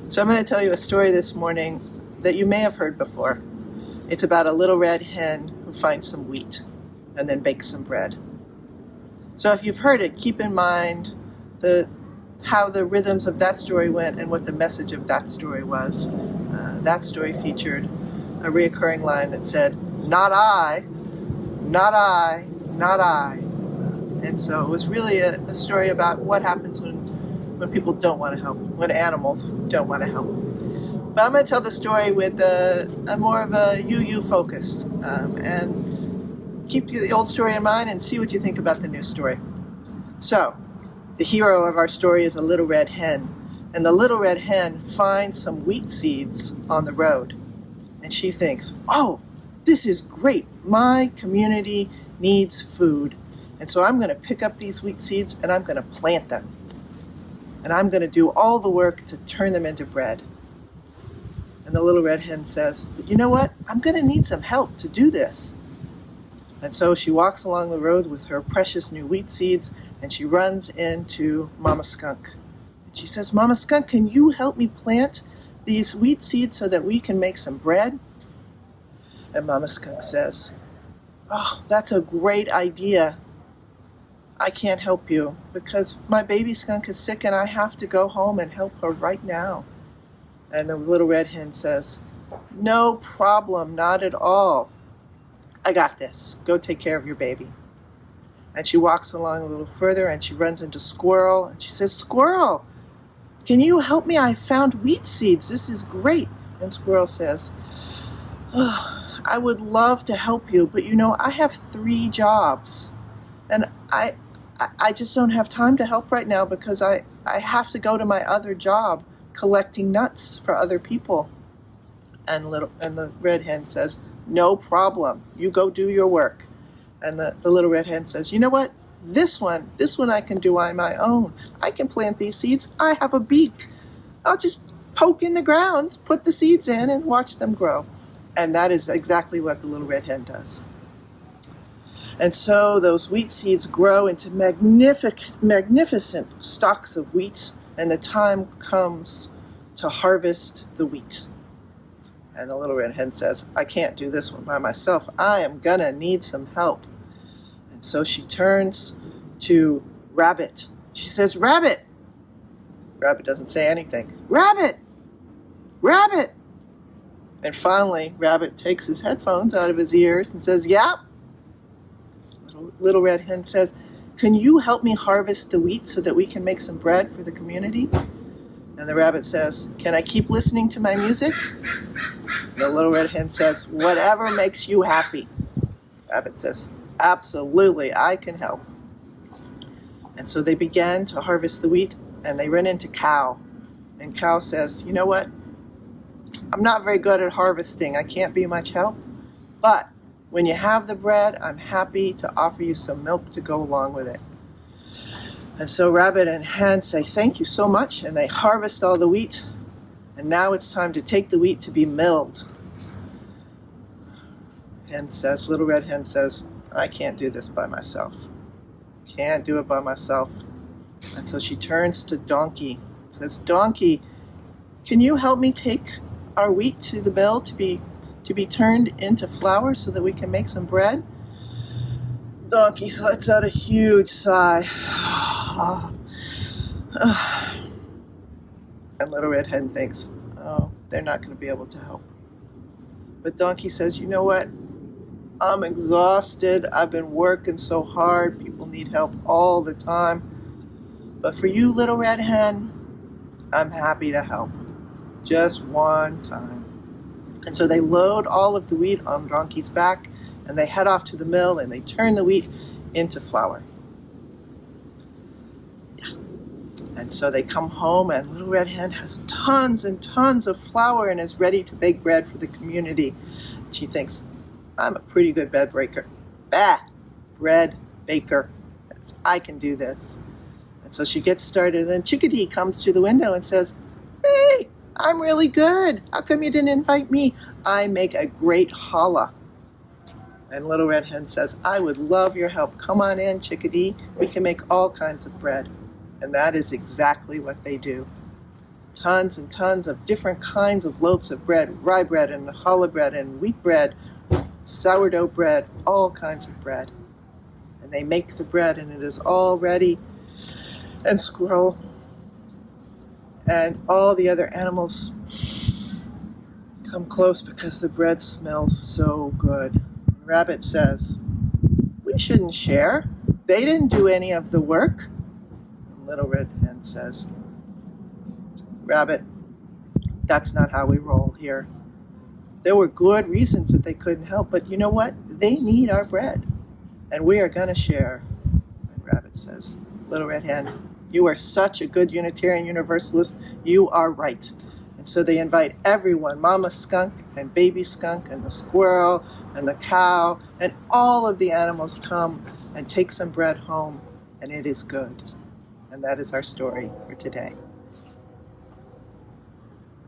So I'm going to tell you a story this morning that you may have heard before. It's about a little red hen who finds some wheat and then bakes some bread. So if you've heard it, keep in mind how the rhythms of that story went and what the message of that story was. That story featured a reoccurring line that said, "Not I, not I, not I." And so it was really a story about what happens when people don't want to help, when animals don't want to help. But I'm going to tell the story with a more of a you focus, and keep the old story in mind and see what you think about the new story. So, the hero of our story is a little red hen, and the little red hen finds some wheat seeds on the road. And she thinks, oh, this is great. My community needs food. And so I'm going to pick up these wheat seeds and I'm going to plant them. And I'm going to do all the work to turn them into bread. And the little red hen says, but you know what? I'm going to need some help to do this. And so she walks along the road with her precious new wheat seeds, and she runs into Mama Skunk. And she says, Mama Skunk, can you help me plant these wheat seeds so that we can make some bread? And Mama Skunk says, oh, that's a great idea. I can't help you because my baby skunk is sick and I have to go home and help her right now. And the little red hen says, no problem, not at all. I got this. Go take care of your baby. And she walks along a little further and she runs into Squirrel and she says, Squirrel, can you help me? I found wheat seeds. This is great. And Squirrel says, oh, I would love to help you, but I have 3 jobs. And I just don't have time to help right now because I have to go to my other job collecting nuts for other people. And the red hen says, no problem. You go do your work. And the little red hen says, you know what? This one I can do on my own. I can plant these seeds. I have a beak. I'll just poke in the ground, put the seeds in, and watch them grow. And that is exactly what the little red hen does. And so those wheat seeds grow into magnificent stalks of wheat, and the time comes to harvest the wheat. And the little red hen says, I can't do this one by myself. I am gonna need some help. And so she turns to Rabbit. She says, Rabbit! Rabbit doesn't say anything. Rabbit! Rabbit! And finally, Rabbit takes his headphones out of his ears and says, yeah. Little red hen says, can you help me harvest the wheat so that we can make some bread for the community? And the rabbit says, can I keep listening to my music? And the little red hen says, whatever makes you happy. Rabbit says, absolutely, I can help. And so they began to harvest the wheat, and they ran into Cow. And Cow says, you know what? I'm not very good at harvesting. I can't be much help. But when you have the bread, I'm happy to offer you some milk to go along with it. And so Rabbit and Hen say, thank you so much, and they harvest all the wheat. And now it's time to take the wheat to be milled. Little Red Hen says, I can't do this by myself. Can't do it by myself. And so she turns to Donkey and says, Donkey, can you help me take our wheat to the mill to be turned into flour so that we can make some bread? Donkey lets out a huge sigh. And Little Red Hen thinks, oh, they're not going to be able to help. But Donkey says, you know what? I'm exhausted. I've been working so hard. People need help all the time. But for you, Little Red Hen, I'm happy to help. Just one time. And so they load all of the wheat on Donkey's back, and they head off to the mill, and they turn the wheat into flour. Yeah. And so they come home, and Little Red Hen has tons and tons of flour and is ready to bake bread for the community. She thinks, I'm a pretty good bread baker. Bread baker. I can do this. And so she gets started, and then Chickadee comes to the window and says, hey, I'm really good. How come you didn't invite me? I make a great challah. And Little Red Hen says, I would love your help. Come on in, Chickadee. We can make all kinds of bread. And that is exactly what they do. tons and tons of different kinds of loaves of bread, rye bread and challah bread and wheat bread, sourdough bread, all kinds of bread. And they make the bread, and it is all ready. And squirrel and all the other animals come close because the bread smells so good. Rabbit says, "We shouldn't share. They didn't do any of the work." And Little Red Hen says, "Rabbit, that's not how we roll here. There were good reasons that they couldn't help, but you know what? They need our bread, and we are going to share." And Rabbit says, "Little Red Hen, you are such a good Unitarian Universalist. You are right." And so they invite everyone, Mama Skunk and Baby Skunk and the squirrel and the cow, and all of the animals come and take some bread home, and it is good. And that is our story for today.